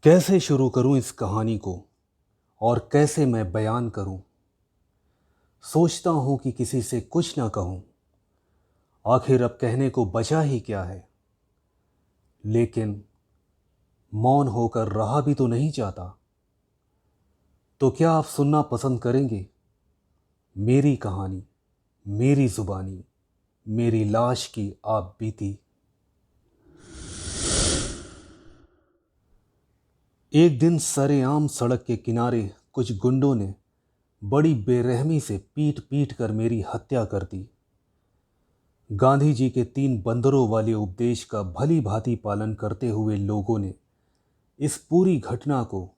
कैसे शुरू करूं इस कहानी को और कैसे मैं बयान करूं। सोचता हूं कि किसी से कुछ ना कहूं, आखिर अब कहने को बचा ही क्या है। लेकिन मौन होकर रहा भी तो नहीं जाता। तो क्या आप सुनना पसंद करेंगे? मेरी कहानी, मेरी जुबानी, मेरी लाश की आप बीती। एक दिन सरेआम सड़क के किनारे कुछ गुंडों ने बड़ी बेरहमी से पीट पीट कर मेरी हत्या कर दी। गांधी जी के 3 बंदरों वाले उपदेश का भली भांति पालन करते हुए लोगों ने इस पूरी घटना को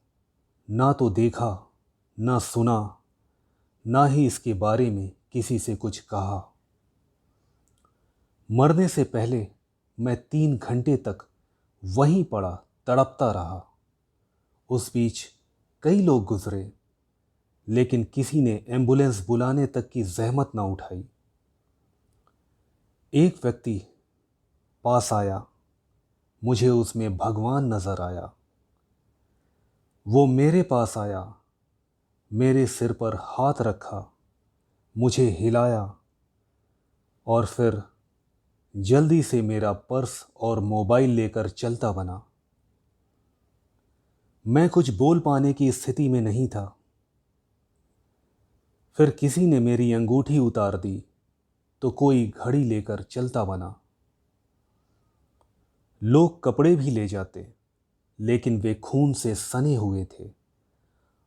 ना तो देखा, ना सुना, ना ही इसके बारे में किसी से कुछ कहा। मरने से पहले मैं 3 घंटे तक वहीं पड़ा तड़पता रहा। उस बीच कई लोग गुजरे, लेकिन किसी ने एम्बुलेंस बुलाने तक की जहमत ना उठाई। एक व्यक्ति पास आया, मुझे उसमें भगवान नजर आया। वो मेरे पास आया, मेरे सिर पर हाथ रखा, मुझे हिलाया और फिर जल्दी से मेरा पर्स और मोबाइल लेकर चलता बना। मैं कुछ बोल पाने की स्थिति में नहीं था। फिर किसी ने मेरी अंगूठी उतार दी तो कोई घड़ी लेकर चलता बना। लोग कपड़े भी ले जाते, लेकिन वे खून से सने हुए थे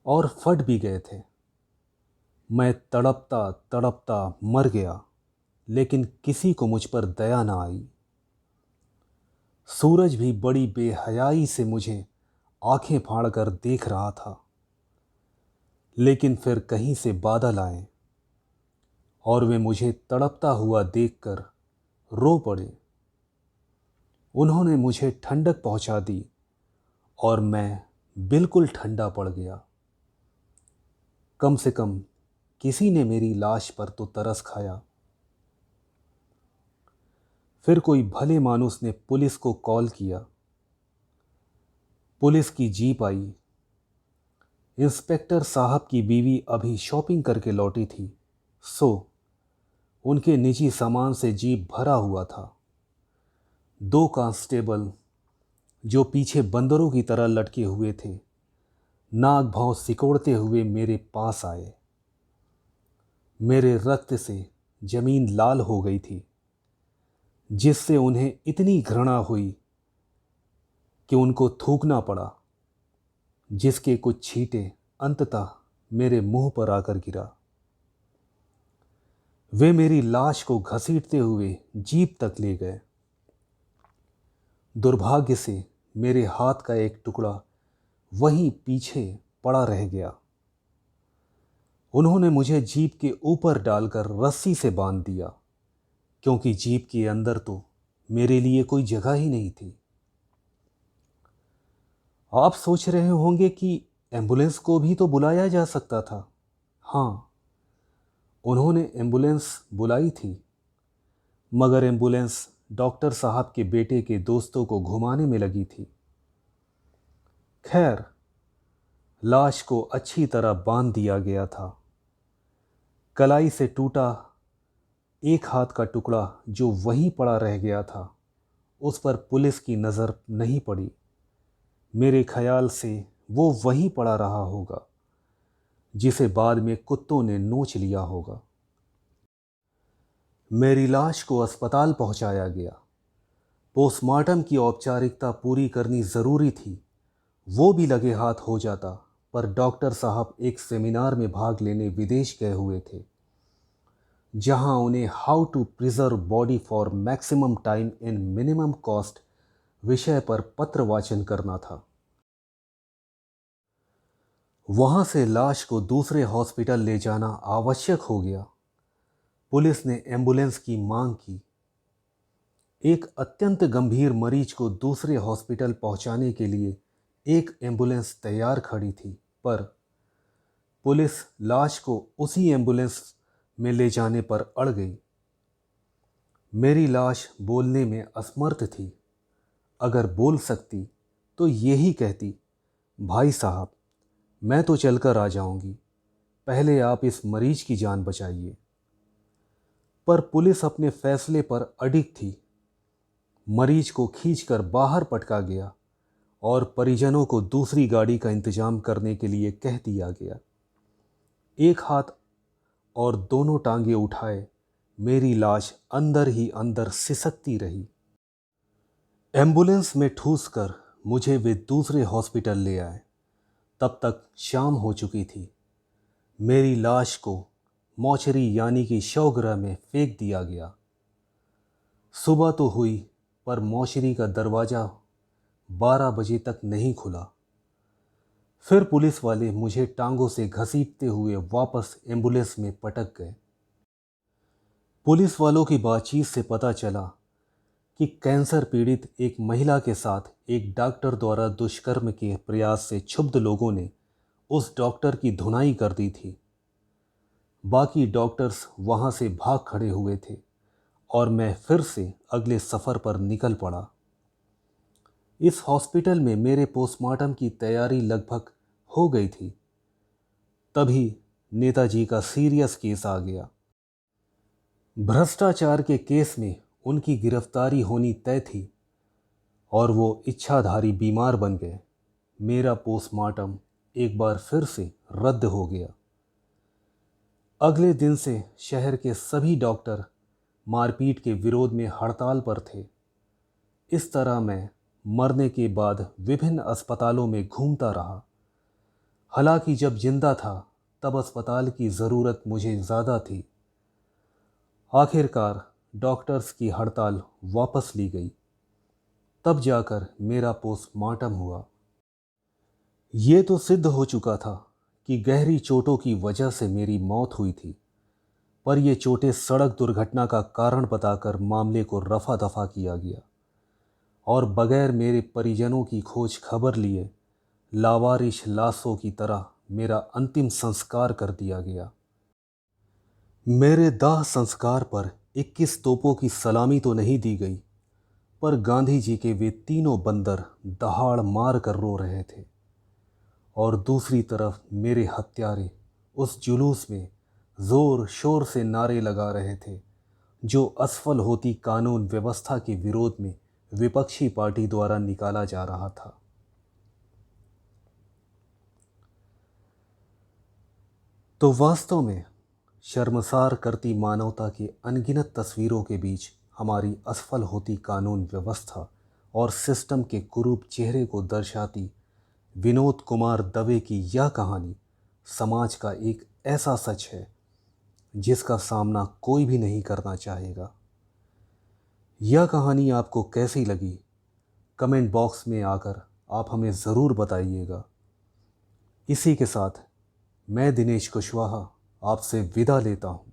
और फट भी गए थे। मैं तड़पता तड़पता मर गया, लेकिन किसी को मुझ पर दया ना आई। सूरज भी बड़ी बेहयाई से मुझे आंखें फाड़कर देख रहा था। लेकिन फिर कहीं से बादल आए और वे मुझे तड़पता हुआ देखकर रो पड़े। उन्होंने मुझे ठंडक पहुंचा दी और मैं बिल्कुल ठंडा पड़ गया। कम से कम किसी ने मेरी लाश पर तो तरस खाया। फिर कोई भले मानुस ने पुलिस को कॉल किया। पुलिस की जीप आई। इंस्पेक्टर साहब की बीवी अभी शॉपिंग करके लौटी थी, सो उनके निजी सामान से जीप भरा हुआ था। 2 कांस्टेबल जो पीछे बंदरों की तरह लटके हुए थे, नाक भौं सिकोड़ते हुए मेरे पास आए। मेरे रक्त से जमीन लाल हो गई थी, जिससे उन्हें इतनी घृणा हुई कि उनको थूकना पड़ा, जिसके कुछ छींटे अंततः मेरे मुंह पर आकर गिरा। वे मेरी लाश को घसीटते हुए जीप तक ले गए। दुर्भाग्य से मेरे हाथ का एक टुकड़ा वहीं पीछे पड़ा रह गया। उन्होंने मुझे जीप के ऊपर डालकर रस्सी से बांध दिया, क्योंकि जीप के अंदर तो मेरे लिए कोई जगह ही नहीं थी। आप सोच रहे होंगे कि एम्बुलेंस को भी तो बुलाया जा सकता था। हाँ, उन्होंने एम्बुलेंस बुलाई थी, मगर एम्बुलेंस डॉक्टर साहब के बेटे के दोस्तों को घुमाने में लगी थी। खैर, लाश को अच्छी तरह बांध दिया गया था। कलाई से टूटा एक हाथ का टुकड़ा जो वहीं पड़ा रह गया था, उस पर पुलिस की नज़र नहीं पड़ी। मेरे ख्याल से वो वहीं पड़ा रहा होगा, जिसे बाद में कुत्तों ने नोच लिया होगा। मेरी लाश को अस्पताल पहुंचाया गया। पोस्टमार्टम की औपचारिकता पूरी करनी ज़रूरी थी। वो भी लगे हाथ हो जाता, पर डॉक्टर साहब एक सेमिनार में भाग लेने विदेश गए हुए थे, जहां उन्हें how to preserve body for maximum time in minimum cost विषय पर पत्र वाचन करना था। वहां से लाश को दूसरे हॉस्पिटल ले जाना आवश्यक हो गया। पुलिस ने एम्बुलेंस की मांग की। एक अत्यंत गंभीर मरीज को दूसरे हॉस्पिटल पहुंचाने के लिए एक एम्बुलेंस तैयार खड़ी थी, पर पुलिस लाश को उसी एम्बुलेंस में ले जाने पर अड़ गई। मेरी लाश बोलने में असमर्थ थी। अगर बोल सकती तो यही कहती भाई साहब, मैं तो चलकर आ जाऊंगी, पहले आप इस मरीज की जान बचाइए। पर पुलिस अपने फैसले पर अडिग थी। मरीज को खींचकर बाहर पटका गया और परिजनों को दूसरी गाड़ी का इंतजाम करने के लिए कह दिया गया। एक हाथ और दोनों टांगे उठाए मेरी लाश अंदर ही अंदर सिसकती रही। एम्बुलेंस में ठूस कर मुझे वे दूसरे हॉस्पिटल ले आए। तब तक शाम हो चुकी थी। मेरी लाश को मोर्चरी यानी कि शवगृह में फेंक दिया गया। सुबह तो हुई, पर मोर्चरी का दरवाज़ा 12 बजे तक नहीं खुला। फिर पुलिस वाले मुझे टांगों से घसीटते हुए वापस एम्बुलेंस में पटक गए। पुलिस वालों की बातचीत से पता चला कि कैंसर पीड़ित एक महिला के साथ एक डॉक्टर द्वारा दुष्कर्म के प्रयास से क्षुब्ध लोगों ने उस डॉक्टर की धुनाई कर दी थी। बाकी डॉक्टर्स वहां से भाग खड़े हुए थे और मैं फिर से अगले सफ़र पर निकल पड़ा। इस हॉस्पिटल में मेरे पोस्टमार्टम की तैयारी लगभग हो गई थी। तभी नेताजी का सीरियस केस आ गया। भ्रष्टाचार के केस में उनकी गिरफ्तारी होनी तय थी और वो इच्छाधारी बीमार बन गए। मेरा पोस्टमार्टम एक बार फिर से रद्द हो गया। अगले दिन से शहर के सभी डॉक्टर मारपीट के विरोध में हड़ताल पर थे। इस तरह मैं मरने के बाद विभिन्न अस्पतालों में घूमता रहा। हालांकि जब जिंदा था तब अस्पताल की ज़रूरत मुझे ज़्यादा थी। आखिरकार डॉक्टर्स की हड़ताल वापस ली गई। तब जाकर मेरा पोस्टमार्टम हुआ। ये तो सिद्ध हो चुका था कि गहरी चोटों की वजह से मेरी मौत हुई थी, पर ये चोटें सड़क दुर्घटना का कारण बताकर मामले को रफा दफा किया गया और बगैर मेरे परिजनों की खोज खबर लिए लावारिश लाशों की तरह मेरा अंतिम संस्कार कर दिया गया। मेरे दाह संस्कार पर 21 तोपों की सलामी तो नहीं दी गई, पर गांधी जी के वे तीनों बंदर दहाड़ मार कर रो रहे थे और दूसरी तरफ मेरे हत्यारे उस जुलूस में जोर शोर से नारे लगा रहे थे जो असफल होती कानून व्यवस्था के विरोध में विपक्षी पार्टी द्वारा निकाला जा रहा था। तो वास्तव में शर्मसार करती मानवता की अनगिनत तस्वीरों के बीच हमारी असफल होती कानून व्यवस्था और सिस्टम के कुरूप चेहरे को दर्शाती विनोद कुमार दवे की यह कहानी समाज का एक ऐसा सच है जिसका सामना कोई भी नहीं करना चाहेगा। यह कहानी आपको कैसी लगी, कमेंट बॉक्स में आकर आप हमें ज़रूर बताइएगा। इसी के साथ मैं दिनेश कुशवाहा आपसे विदा लेता हूँ।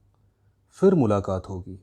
फिर मुलाकात होगी।